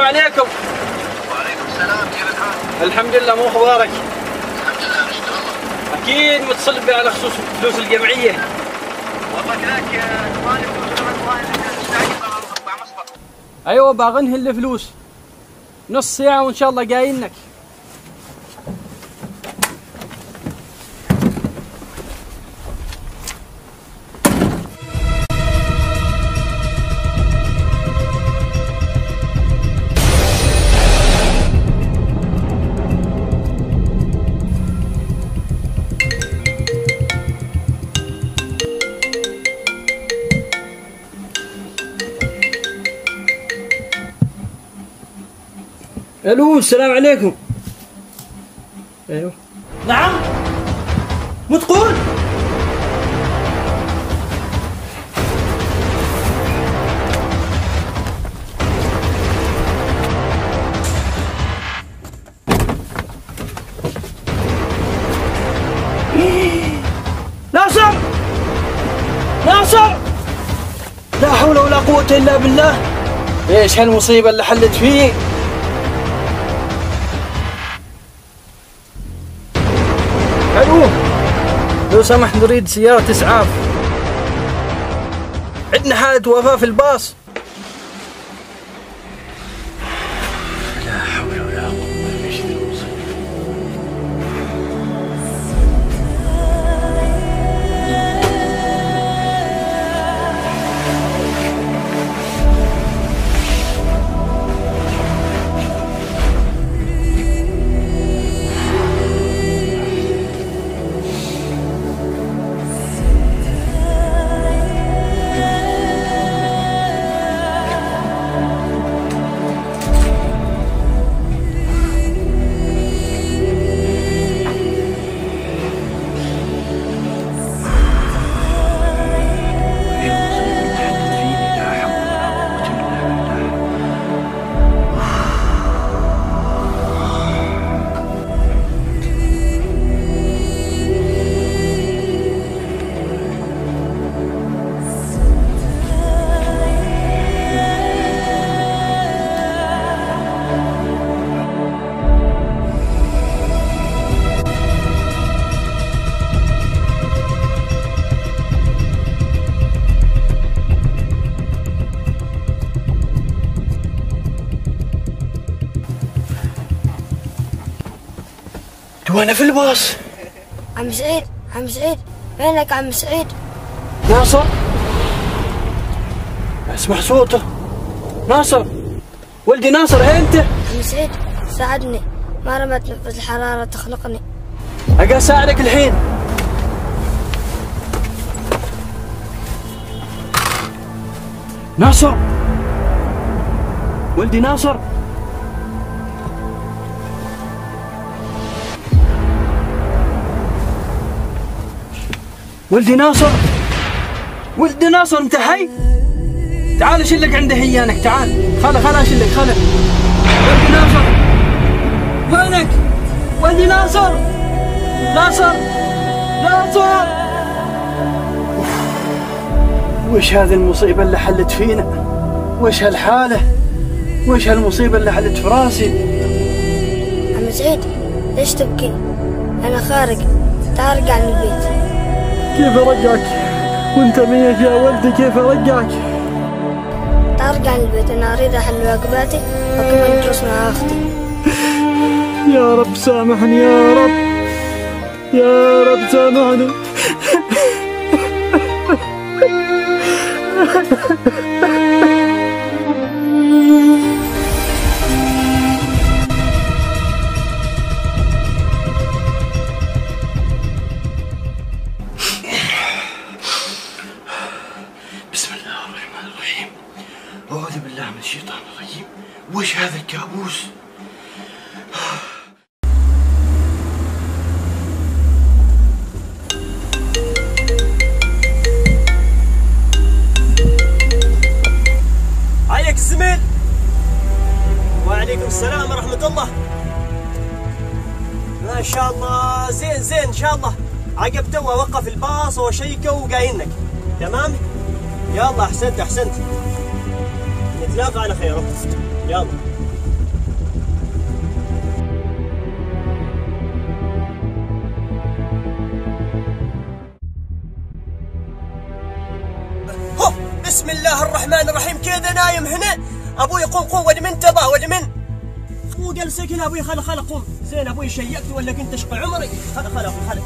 عليكم. وعليكم السلام، كيف الحال؟ الحمد لله، مو اخبارك؟ الحمد لله، نشكر الله. اكيد متصل بي على خصوص فلوس الجمعيه. والله كذاك مالي فلوس مع مصبر. ايوه باغنهن الفلوس، نص ساعه وان شاء الله جايينك. الو، السلام عليكم. ايوه نعم، متقول ناصر، ناصر، لا حول ولا قوة إلا بالله. ايش هالمصيبه اللي حلت فيه؟ أيوه، لو سمحت نريد سيارة إسعاف، عندنا حالة وفاة في الباص. لا حول ولا قوة، ايش ذي المصيبة؟ وأنا في الباص. عم سعيد، عم سعيد، وينك عم سعيد؟ ناصر، اسمع صوته. ناصر، ولدي ناصر، هي أنت؟ عم سعيد ساعدني، ما رمت نفس الحرارة تخنقني. أجي أساعدك الحين. ناصر، ولدي ناصر، ولدي ناصر، ولدي ناصر، انت حي؟ تعال اشيلك عند هيانك، تعال، خل اشيلك، خل. ولدي ناصر، وينك؟ ولدي ناصر، ناصر، ناصر. وش هذه المصيبة اللي حلت فينا؟ وش هالحالة؟ وش هالمصيبة اللي حلت في راسي؟ عم سعيد، ليش تبكي؟ أنا خارج، تعال ارجع من البيت. كيف ارجعك وانت ميت يا ولدي؟ كيف ارجعك؟ تعال ارجع من البيت، أنا أريد أحل واجباتي وكمان ندرس مع أختي. يا رب سامحني، يا رب، يا رب سامحني. بسم الله الرحمن الرحيم. أعوذ بالله من الشيطان الرجيم. وش هذا الكابوس؟ عليك الزميل. وعليكم السلام ورحمة الله. ما شاء الله، زين زين إن شاء الله. عقب تو أوقف الباص وأشيكه وقاينك. تمام؟ يلا أحسنت أحسنت. نتلاقى على خير. يلا. بسم الله الرحمن الرحيم كذا نايم هنا. ابوي قوم ولي من تبا ولي من مو جلسك هنا ابوي. خل قوم زين ابوي شيكت ولا كنت اشقى عمري. خل ابوي خل